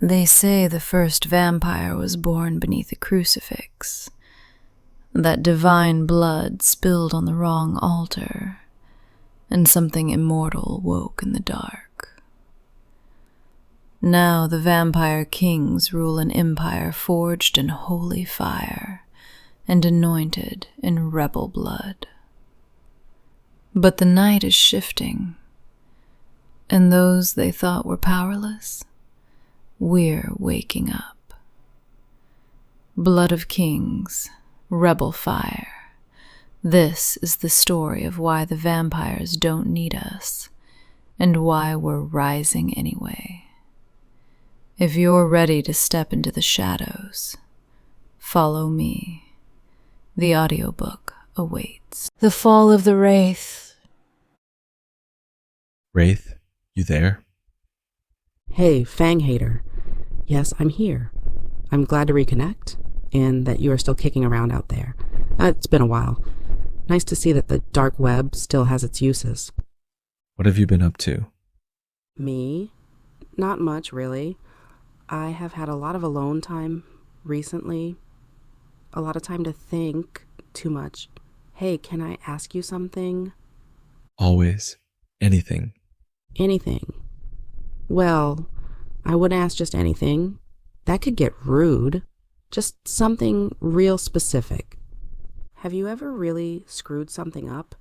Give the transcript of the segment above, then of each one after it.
They say the first vampire was born beneath a crucifix, that divine blood spilled on the wrong altar, and something immortal woke in the dark. Now the vampire kings rule an empire forged in holy fire and anointed in rebel blood. But the night is shifting, and those they thought were powerless, we're waking up. Blood of kings, rebel fire. This is the story of why the vampires don't need us, and why we're rising anyway. If you're ready to step into the shadows, follow me. The audiobook awaits. The Fall of the Wraith. Wraith, you there? Hey, Fang Hater. Yes, I'm here. I'm glad to reconnect, and that you are still kicking around out there. It's been a while. Nice to see that the dark web still has its uses. What have you been up to? Me? Not much, really. I have had a lot of alone time recently. A lot of time to think. Too much. Hey, can I ask you something? Always. Anything. Anything. Well, I wouldn't ask just anything. That could get rude. Just something real specific. Have you ever really screwed something up?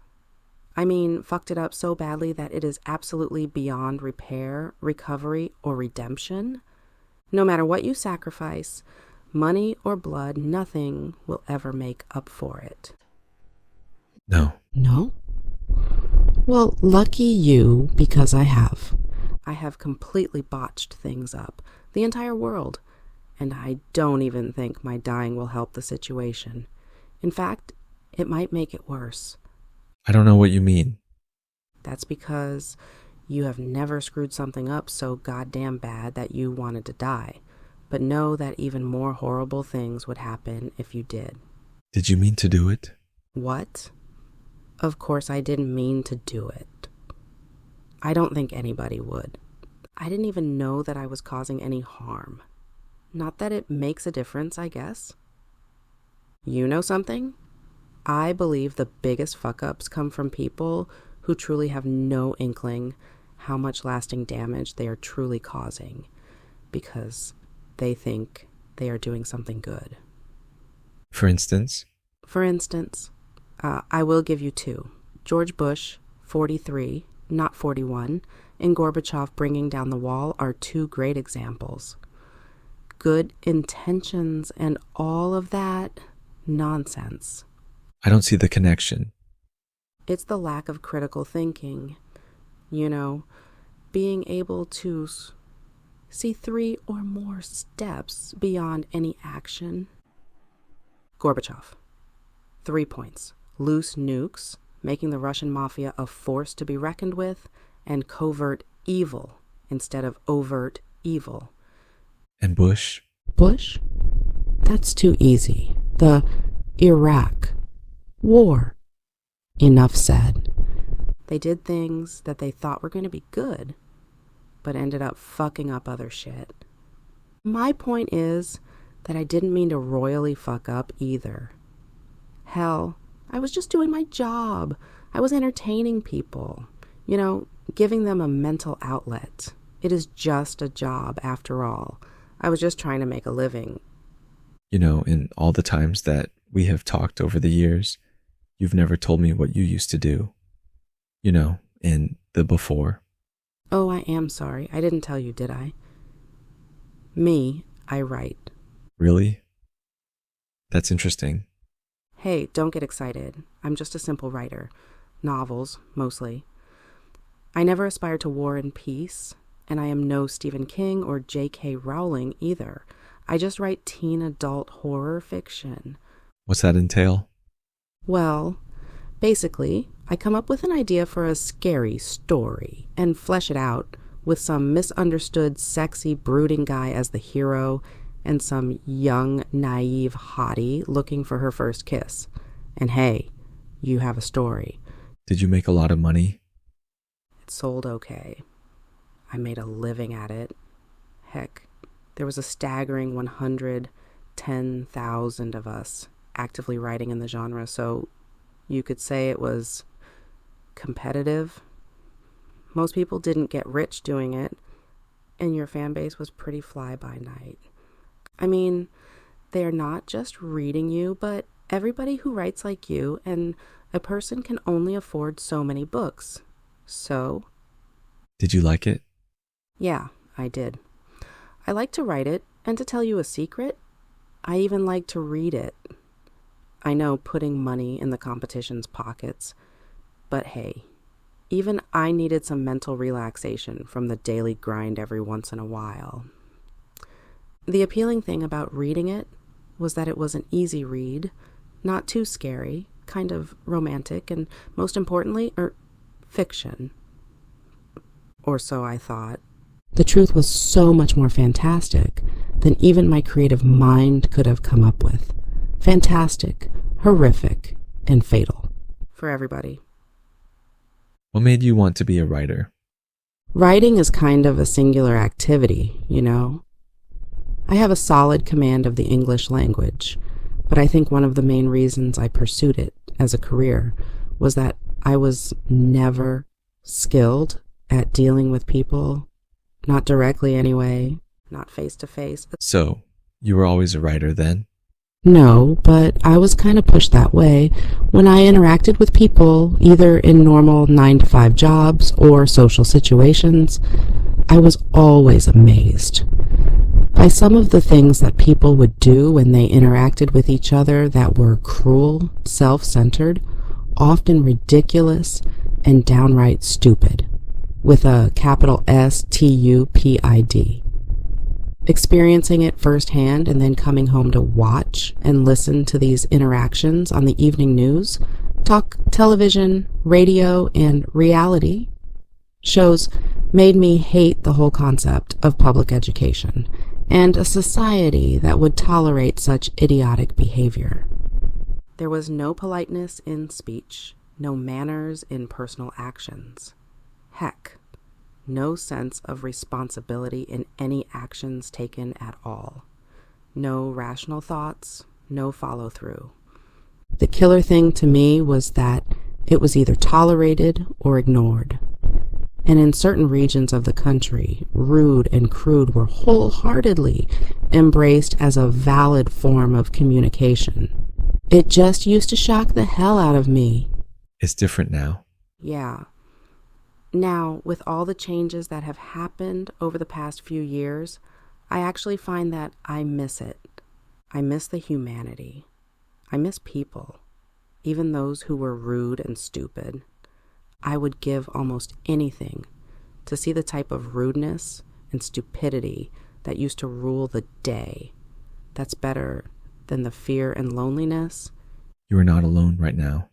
I mean, fucked it up so badly that it is absolutely beyond repair, recovery, or redemption? No matter what you sacrifice, money or blood, nothing will ever make up for it. No. No? Well, lucky you, because I have. I have completely botched things up, the entire world, and I don't even think my dying will help the situation. In fact, it might make it worse. I don't know what you mean. That's because you have never screwed something up so goddamn bad that you wanted to die, but know that even more horrible things would happen if you did. Did you mean to do it? What? Of course I didn't mean to do it. I don't think anybody would. I didn't even know that I was causing any harm. Not that it makes a difference, I guess. You know something? I believe the biggest fuck-ups come from people who truly have no inkling how much lasting damage they are truly causing, because they think they are doing something good. For instance? For instance, I will give you two. George Bush, 43, not 41, and Gorbachev bringing down the wall are two great examples. Good intentions and all of that nonsense. I don't see the connection. It's the lack of critical thinking. You know, being able to see 3 or more steps beyond any action. Gorbachev. 3 points. Loose nukes, making the Russian mafia a force to be reckoned with, and covert evil instead of overt evil. And Bush? Bush? That's too easy. The Iraq War. Enough said. They did things that they thought were going to be good, but ended up fucking up other shit. My point is that I didn't mean to royally fuck up either. Hell, I was just doing my job. I was entertaining people. You know, giving them a mental outlet. It is just a job after all. I was just trying to make a living. You know, in all the times that we have talked over the years, you've never told me what you used to do. You know, in the before. Oh, I am sorry. I didn't tell you, did I? Me, I write. Really? That's interesting. Hey, don't get excited. I'm just a simple writer. Novels, mostly. I never aspired to war and peace, and I am no Stephen King or J.K. Rowling either. I just write teen adult horror fiction. What's that entail? Well, basically, I come up with an idea for a scary story and flesh it out with some misunderstood, sexy, brooding guy as the hero and some young, naive hottie looking for her first kiss. And hey, you have a story. Did you make a lot of money? It sold okay. I made a living at it. Heck, There was a staggering 110,000 of us actively writing in the genre, so you could say it was competitive. Most people didn't get rich doing it, and your fan base was pretty fly-by-night. I mean, they're not just reading you, but everybody who writes like you, and a person can only afford so many books. So... Did you like it? Yeah, I did. I like to write it, and to tell you a secret, I even like to read it. I know, putting money in the competition's pockets, but hey, even I needed some mental relaxation from the daily grind every once in a while. The appealing thing about reading it was that it was an easy read, not too scary, kind of romantic, and most importantly, fiction. Or so I thought. The truth was so much more fantastic than even my creative mind could have come up with. Fantastic, horrific, and fatal. For everybody. What made you want to be a writer? Writing is kind of a singular activity, you know? I have a solid command of the English language, but I think one of the main reasons I pursued it as a career was that I was never skilled at dealing with people, not directly anyway, not face to face. So, you were always a writer then? No, but I was kind of pushed that way when I interacted with people, either in normal 9-to-5 jobs or social situations. I was always amazed by some of the things that people would do when they interacted with each other that were cruel, self-centered, often ridiculous, and downright stupid, with a capital STUPID. Experiencing it firsthand and then coming home to watch and listen to these interactions on the evening news, talk, television, radio, and reality shows made me hate the whole concept of public education and a society that would tolerate such idiotic behavior. There was no politeness in speech, no manners in personal actions. Heck, no sense of responsibility in any actions taken at all. No rational thoughts, no follow-through. The killer thing to me was that it was either tolerated or ignored. And in certain regions of the country, rude and crude were wholeheartedly embraced as a valid form of communication. It just used to shock the hell out of me. It's different now. Yeah. Now, with all the changes that have happened over the past few years, I actually find that I miss it. I miss the humanity. I miss people, even those who were rude and stupid. I would give almost anything to see the type of rudeness and stupidity that used to rule the day. That's better than the fear and loneliness. You are not alone right now.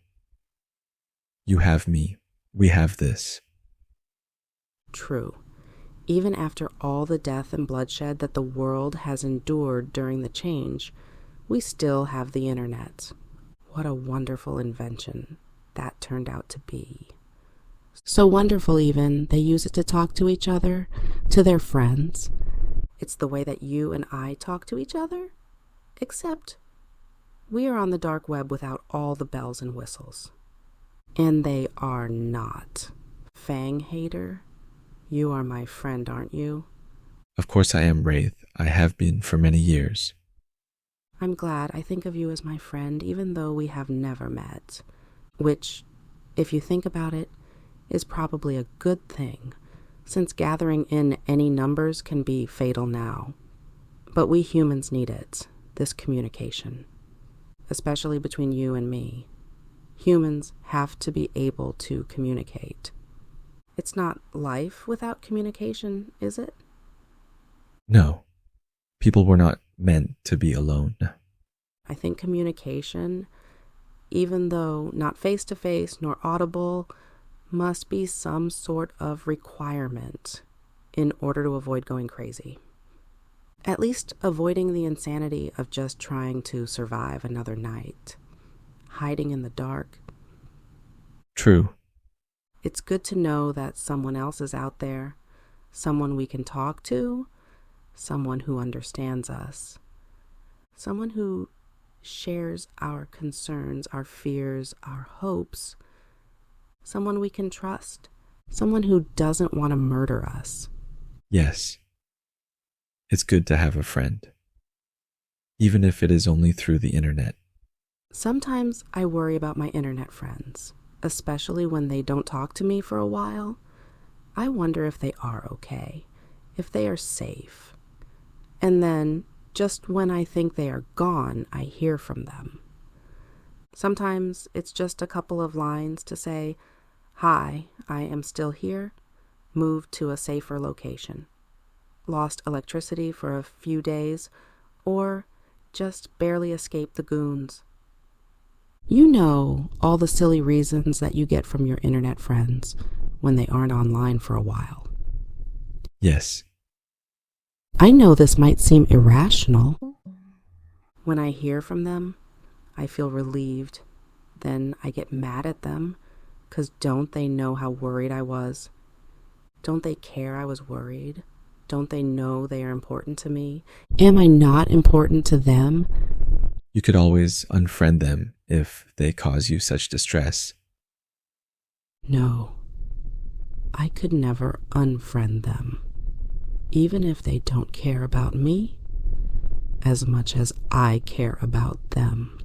You have me. We have this. True. Even after all the death and bloodshed that the world has endured during the change, we still have the internet. What a wonderful invention that turned out to be. So wonderful even, they use it to talk to each other, to their friends. It's the way that you and I talk to each other, except we are on the dark web without all the bells and whistles. And they are not. Fang hater, you are my friend, aren't you? Of course I am, Wraith. I have been for many years. I'm glad. I think of you as my friend, even though we have never met. Which, if you think about it, is probably a good thing, since gathering in any numbers can be fatal now. But we humans need it, this communication, especially between you and me. Humans have to be able to communicate. It's not life without communication, is it? No. People were not meant to be alone. I think communication, even though not face-to-face nor audible, must be some sort of requirement in order to avoid going crazy. At least avoiding the insanity of just trying to survive another night, hiding in the dark. True. It's good to know that someone else is out there, someone we can talk to, someone who understands us, someone who shares our concerns, our fears, our hopes, someone we can trust, someone who doesn't want to murder us. Yes. It's good to have a friend, even if it is only through the internet. Sometimes I worry about my internet friends, especially when they don't talk to me for a while. I wonder if they are okay, if they are safe. And then, just when I think they are gone, I hear from them. Sometimes it's just a couple of lines to say, "Hi, I am still here, moved to a safer location, lost electricity for a few days, or just barely escaped the goons." You know all the silly reasons that you get from your internet friends when they aren't online for a while. Yes. I know this might seem irrational. When I hear from them, I feel relieved. Then I get mad at them, 'cause don't they know how worried I was? Don't they care I was worried? Don't they know they are important to me? Am I not important to them? You could always unfriend them if they cause you such distress. No, I could never unfriend them, even if they don't care about me as much as I care about them.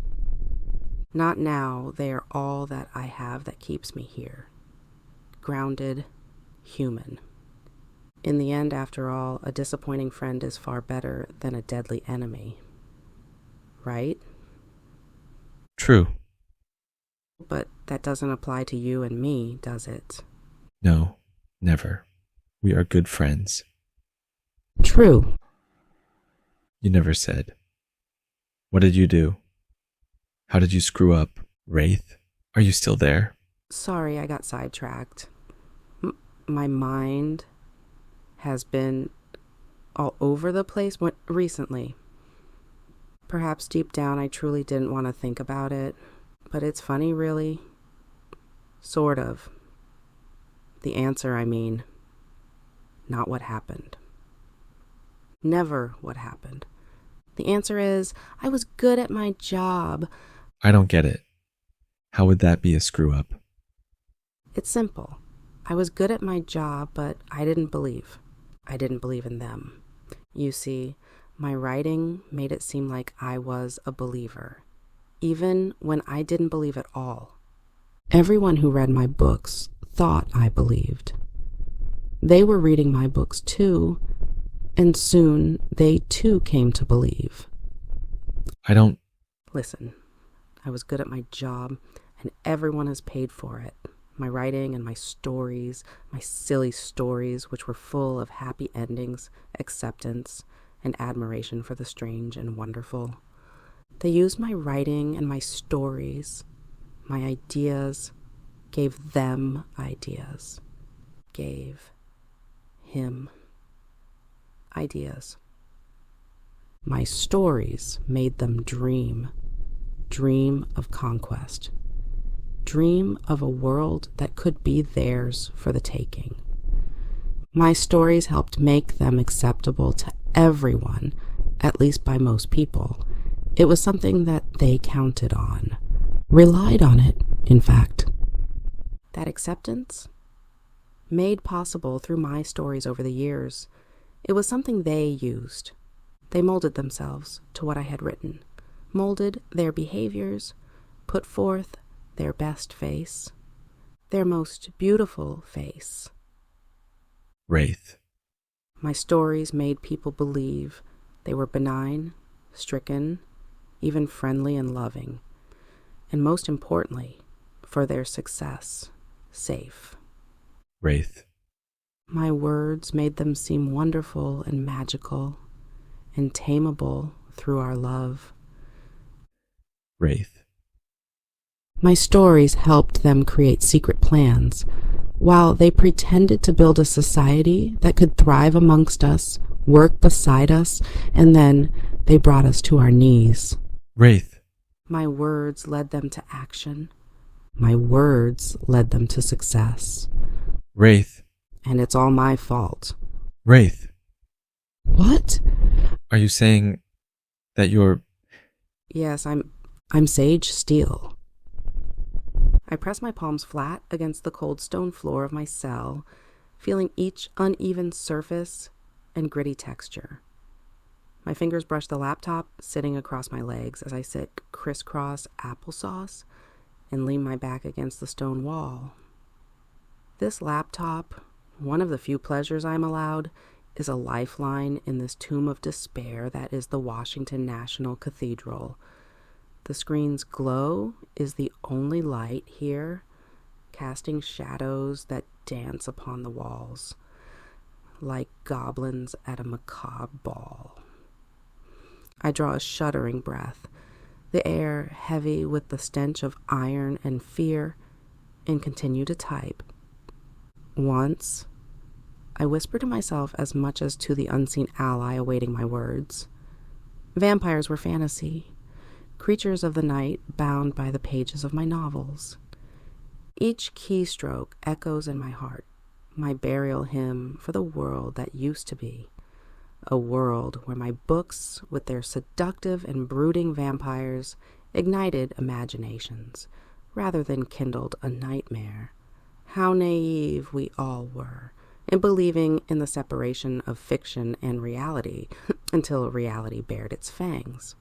Not now. They are all that I have that keeps me here. Grounded, human. In the end, after all, a disappointing friend is far better than a deadly enemy. Right? True. But that doesn't apply to you and me, does it? No, never. We are good friends. True. You never said. What did you do? How did you screw up, Wraith? Are you still there? Sorry, I got sidetracked. My mind has been all over the place recently. Perhaps deep down I truly didn't want to think about it, but it's funny, really. Sort of. The answer, I mean, not what happened. Never what happened. The answer is, I was good at my job. I don't get it. How would that be a screw up? It's simple. I was good at my job, but I didn't believe. I didn't believe in them. You see, my writing made it seem like I was a believer, even when I didn't believe at all. Everyone who read my books thought I believed. They were reading my books too, and soon they too came to believe. I don't... Listen, I was good at my job, and everyone has paid for it. My writing and my stories, my silly stories, which were full of happy endings, acceptance, and admiration for the strange and wonderful. They used my writing and my stories, my ideas, gave them ideas, gave him ideas. My stories made them dream of conquest, dream of a world that could be theirs for the taking. My stories helped make them acceptable to everyone, at least by most people. It was something that they counted on, relied on it, in fact. That acceptance, made possible through my stories over the years, it was something they used. They molded themselves to what I had written, molded their behaviors, put forth their best face, their most beautiful face. Wraith. My stories made people believe they were benign, stricken, even friendly and loving, and most importantly, for their success, safe. Wraith. My words made them seem wonderful and magical and tameable through our love. Wraith. My stories helped them create secret plans, while they pretended to build a society that could thrive amongst us, work beside us, and then they brought us to our knees. Wraith. My words led them to action. My words led them to success. Wraith. And it's all my fault. Wraith. What? Are you saying that you're... Yes, I'm Sage Steel. I press my palms flat against the cold stone floor of my cell, feeling each uneven surface and gritty texture. My fingers brush the laptop sitting across my legs as I sit crisscross applesauce and lean my back against the stone wall. This laptop, one of the few pleasures I'm allowed, is a lifeline in this tomb of despair that is the Washington National Cathedral. The screen's glow is the only light here, casting shadows that dance upon the walls, like goblins at a macabre ball. I draw a shuddering breath, the air heavy with the stench of iron and fear, and continue to type. Once, I whisper to myself as much as to the unseen ally awaiting my words. Vampires were fantasy, creatures of the night bound by the pages of my novels. Each keystroke echoes in my heart, my burial hymn for the world that used to be, a world where my books, with their seductive and brooding vampires, ignited imaginations rather than kindled a nightmare. How naive we all were in believing in the separation of fiction and reality until reality bared its fangs.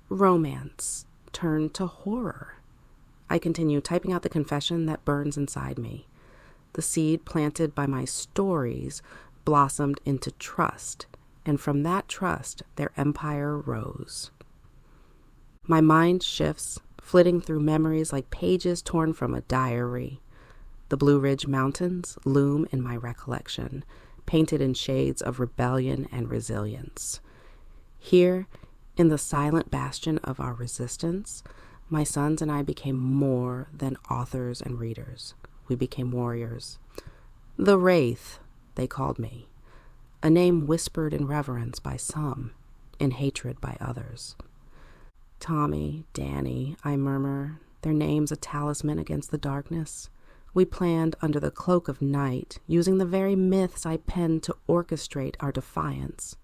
Romance turned to horror. I continue typing out the confession that burns inside me. The seed planted by my stories blossomed into trust, and from that trust their empire rose. My mind shifts, flitting through memories like pages torn from a diary. The Blue Ridge Mountains loom in my recollection, painted in shades of rebellion and resilience. Here, in the silent bastion of our resistance, my sons and I became more than authors and readers. We became warriors. The Wraith, they called me, a name whispered in reverence by some, in hatred by others. Tommy, Danny, I murmur, their names a talisman against the darkness. We planned under the cloak of night, using the very myths I penned to orchestrate our defiance.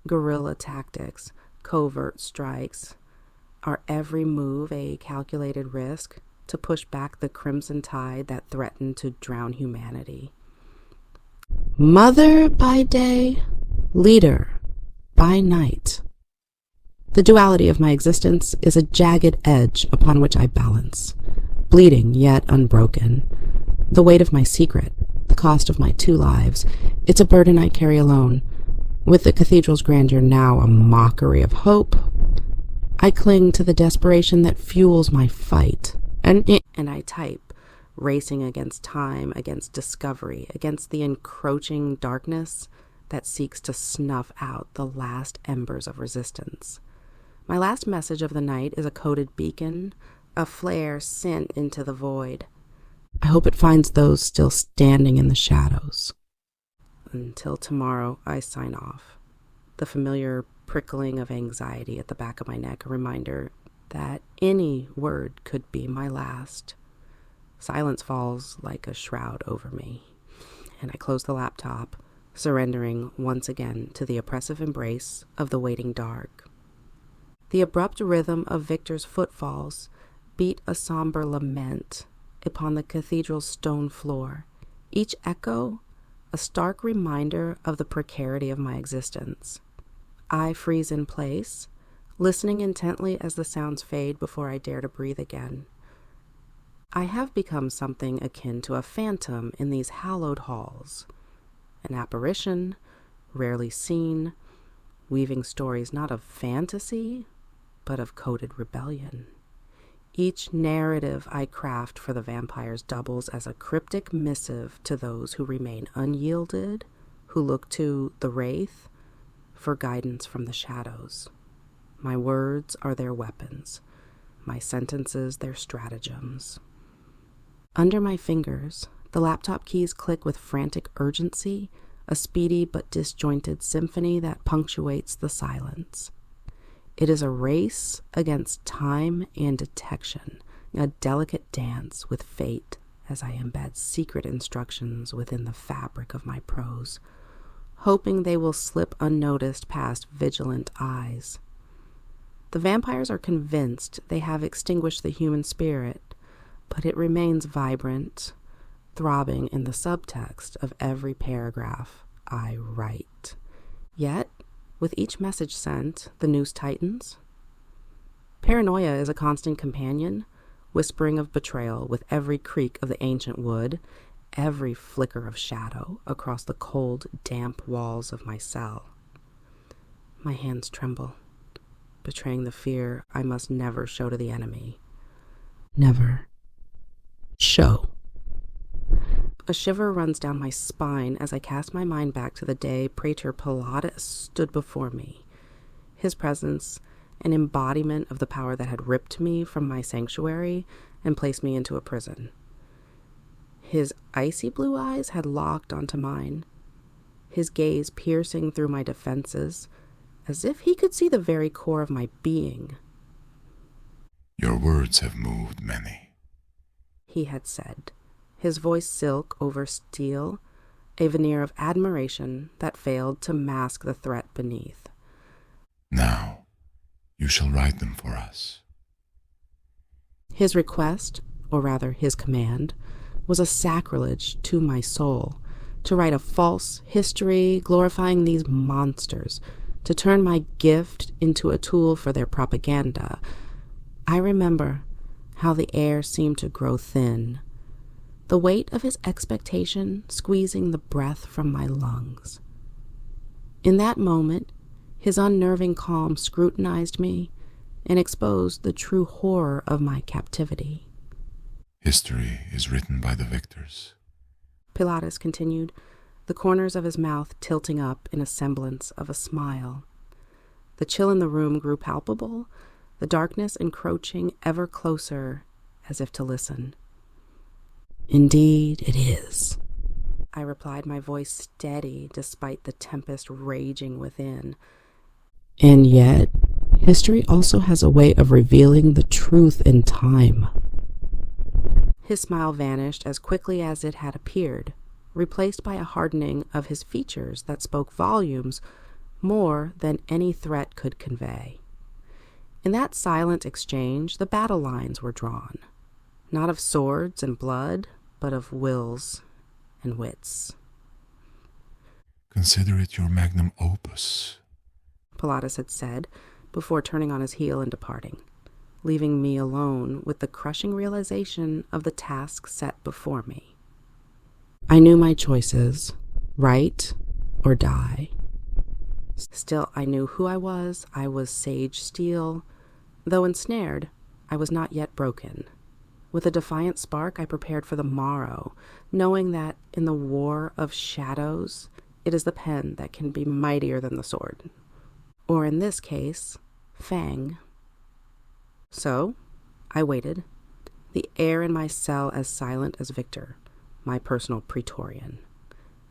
Guerrilla tactics, covert strikes, our every move a calculated risk to push back the crimson tide that threatened to drown humanity. Mother by day, leader by night. The duality of my existence is a jagged edge upon which I balance, bleeding yet unbroken. The weight of my secret, the cost of my 2 lives, it's a burden I carry alone. With the cathedral's grandeur now a mockery of hope, I cling to the desperation that fuels my fight, and I type, racing against time, against discovery, against the encroaching darkness that seeks to snuff out the last embers of resistance. My last message of the night is a coded beacon, a flare sent into the void. I hope it finds those still standing in the shadows. Until tomorrow, I sign off. The familiar prickling of anxiety at the back of my neck, a reminder that any word could be my last. Silence falls like a shroud over me, and I close the laptop, surrendering once again to the oppressive embrace of the waiting dark. The abrupt rhythm of Victor's footfalls beat a somber lament upon the cathedral's stone floor, each echo a stark reminder of the precarity of my existence. I freeze in place, listening intently as the sounds fade before I dare to breathe again. I have become something akin to a phantom in these hallowed halls, an apparition, rarely seen, weaving stories not of fantasy, but of coded rebellion. Each narrative I craft for the vampires doubles as a cryptic missive to those who remain unyielded, who look to the Wraith for guidance from the shadows. My words are their weapons, my sentences their stratagems. Under my fingers, the laptop keys click with frantic urgency, a speedy but disjointed symphony that punctuates the silence. It is a race against time and detection, a delicate dance with fate as I embed secret instructions within the fabric of my prose. hoping they will slip unnoticed past vigilant eyes. The vampires are convinced they have extinguished the human spirit, but it remains vibrant, throbbing in the subtext of every paragraph I write. Yet, with each message sent, the noose tightens. Paranoia is a constant companion, whispering of betrayal with every creak of the ancient wood, every flicker of shadow across the cold, damp walls of my cell. My hands tremble, betraying the fear I must never show to the enemy. Never show. A shiver runs down my spine as I cast my mind back to the day Praetor Pilatus stood before me. His presence, an embodiment of the power that had ripped me from my sanctuary and placed me into a prison. His icy blue eyes had locked onto mine, his gaze piercing through my defenses, as if he could see the very core of my being. Your words have moved many, he had said, his voice silk over steel, a veneer of admiration that failed to mask the threat beneath. Now, you shall write them for us. His request, or rather his command, was a sacrilege to my soul, to write a false history glorifying these monsters, to turn my gift into a tool for their propaganda. I remember how the air seemed to grow thin, the weight of his expectation squeezing the breath from my lungs. In that moment, his unnerving calm scrutinized me and exposed the true horror of my captivity. History is written by the victors, Pilatus continued, the corners of his mouth tilting up in a semblance of a smile. The chill in the room grew palpable, the darkness encroaching ever closer as if to listen. Indeed it is, I replied, my voice steady despite the tempest raging within. And yet, history also has a way of revealing the truth in time. His smile vanished as quickly as it had appeared, replaced by a hardening of his features that spoke volumes more than any threat could convey. In that silent exchange, the battle lines were drawn, not of swords and blood, but of wills and wits. Consider it your magnum opus, Pilatus had said, before turning on his heel and departing, leaving me alone with the crushing realization of the task set before me. I knew my choices, write or die. Still, I knew who I was. I was Sage Steel. Though ensnared, I was not yet broken. With a defiant spark, I prepared for the morrow, knowing that in the war of shadows, it is the pen that can be mightier than the sword. Or in this case, Fang. So, I waited, the air in my cell as silent as Victor, my personal Praetorian.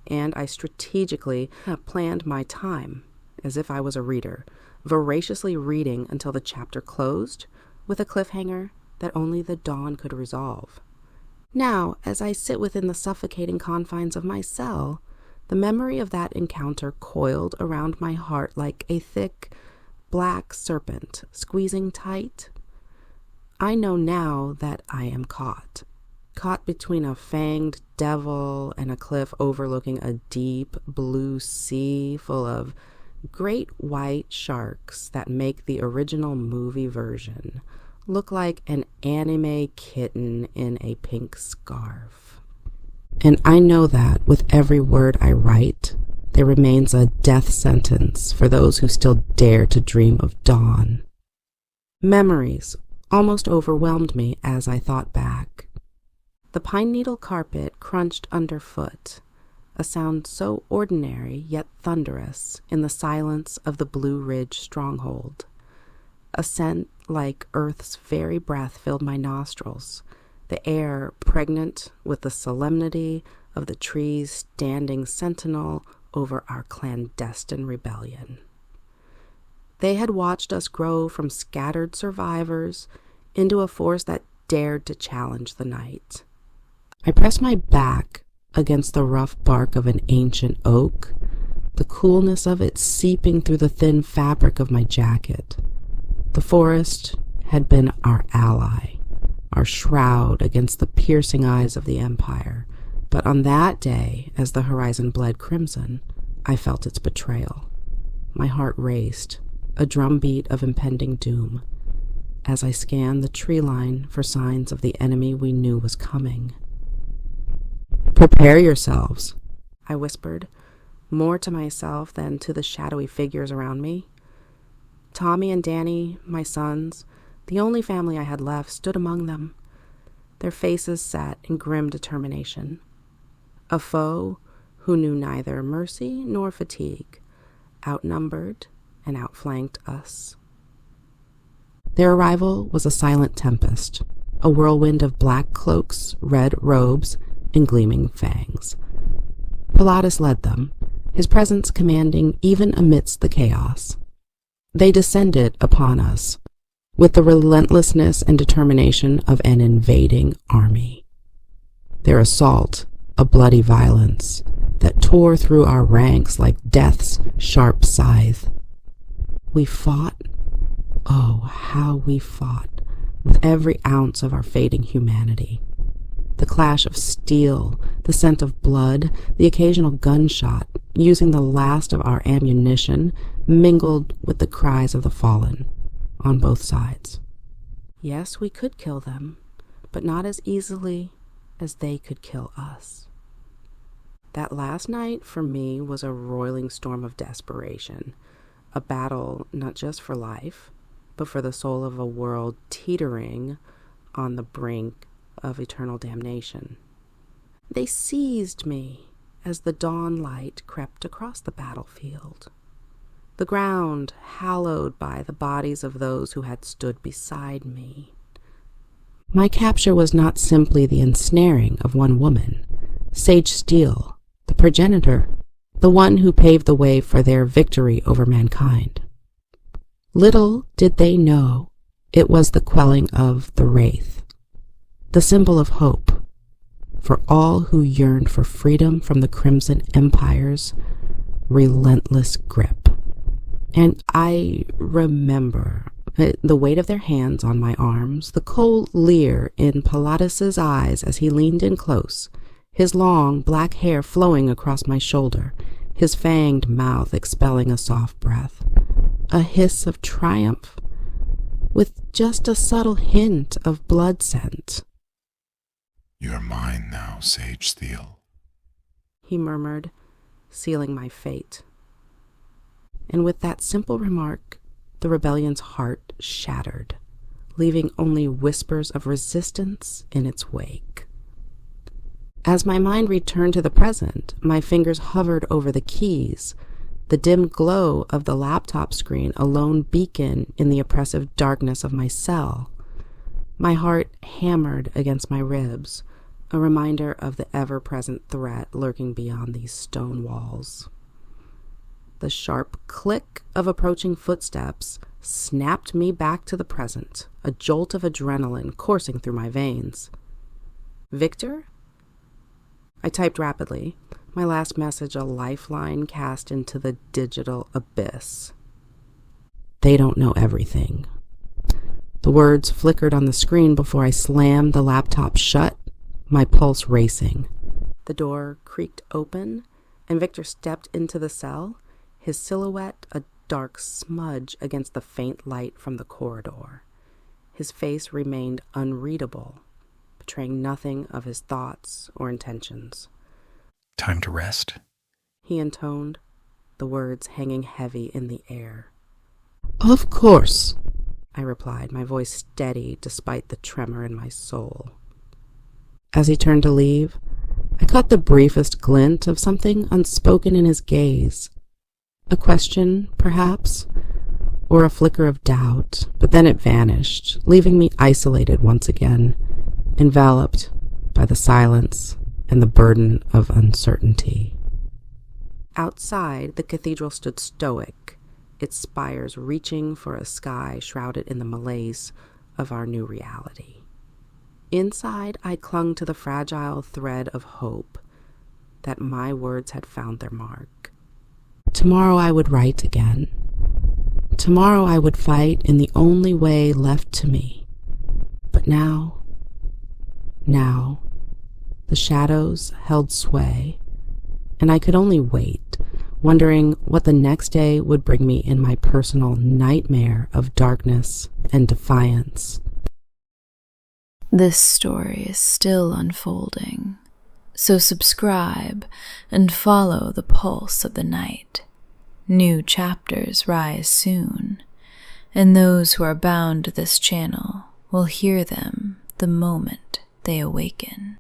And I strategically planned my time, as if I was a reader, voraciously reading until the chapter closed, with a cliffhanger that only the dawn could resolve. Now, as I sit within the suffocating confines of my cell, the memory of that encounter coiled around my heart like a thick, black serpent squeezing tight. I know now that I am caught between a fanged devil and a cliff overlooking a deep blue sea full of great white sharks that make the original movie version look like an anime kitten in a pink scarf. And I know that with every word I write, there remains a death sentence for those who still dare to dream of dawn. Memories almost overwhelmed me as I thought back. The pine needle carpet crunched underfoot, a sound so ordinary yet thunderous in the silence of the Blue Ridge stronghold. A scent like Earth's very breath filled my nostrils, the air pregnant with the solemnity of the trees standing sentinel over our clandestine rebellion. They had watched us grow from scattered survivors into a force that dared to challenge the night. I pressed my back against the rough bark of an ancient oak, the coolness of it seeping through the thin fabric of my jacket. The forest had been our ally, our shroud against the piercing eyes of the Empire, but on that day, as the horizon bled crimson, I felt its betrayal. My heart raced, a drumbeat of impending doom, as I scanned the tree line for signs of the enemy we knew was coming. "Prepare yourselves," I whispered, more to myself than to the shadowy figures around me. Tommy and Danny, my sons, the only family I had left, stood among them, their faces set in grim determination. A foe who knew neither mercy nor fatigue, outnumbered and outflanked us. Their arrival was a silent tempest, a whirlwind of black cloaks, red robes, and gleaming fangs. Pilatus led them, his presence commanding even amidst the chaos. They descended upon us with the relentlessness and determination of an invading army. Their assault, a bloody violence that tore through our ranks like death's sharp scythe. We fought, oh, how we fought, with every ounce of our fading humanity. The clash of steel, the scent of blood, the occasional gunshot, using the last of our ammunition, mingled with the cries of the fallen on both sides. Yes, we could kill them, but not as easily as they could kill us. That last night for me was a roiling storm of desperation, a battle not just for life, but for the soul of a world teetering on the brink of eternal damnation. They seized me as the dawn light crept across the battlefield, the ground hallowed by the bodies of those who had stood beside me. My capture was not simply the ensnaring of one woman, Sage Steele, the progenitor, the one who paved the way for their victory over mankind. Little did they know it was the quelling of the Wraith, the symbol of hope for all who yearned for freedom from the Crimson Empire's relentless grip. And I remember the weight of their hands on my arms, the cold leer in Pilatus's eyes as he leaned in close, his long black hair flowing across my shoulder, his fanged mouth expelling a soft breath, a hiss of triumph with just a subtle hint of blood scent. "You're mine now, Sage Steele," he murmured, sealing my fate. And with that simple remark, the rebellion's heart shattered, leaving only whispers of resistance in its wake. As my mind returned to the present, my fingers hovered over the keys, the dim glow of the laptop screen a lone beacon in the oppressive darkness of my cell. My heart hammered against my ribs, a reminder of the ever-present threat lurking beyond these stone walls. The sharp click of approaching footsteps snapped me back to the present, a jolt of adrenaline coursing through my veins. "Victor?" I typed rapidly, my last message a lifeline cast into the digital abyss. "They don't know everything." The words flickered on the screen before I slammed the laptop shut, my pulse racing. The door creaked open, and Victor stepped into the cell, his silhouette a dark smudge against the faint light from the corridor. His face remained unreadable, betraying nothing of his thoughts or intentions. "Time to rest," he intoned, the words hanging heavy in the air. "Of course," I replied, my voice steady despite the tremor in my soul. As he turned to leave, I caught the briefest glint of something unspoken in his gaze. A question, perhaps, or a flicker of doubt, but then it vanished, leaving me isolated once again, enveloped by the silence and the burden of uncertainty. Outside, the cathedral stood stoic, its spires reaching for a sky shrouded in the malaise of our new reality. Inside, I clung to the fragile thread of hope that my words had found their mark. Tomorrow I would write again. Tomorrow I would fight in the only way left to me. But now, the shadows held sway, and I could only wait, wondering what the next day would bring me in my personal nightmare of darkness and defiance. This story is still unfolding, so subscribe and follow the pulse of the night. New chapters rise soon, and those who are bound to this channel will hear them the moment they awaken.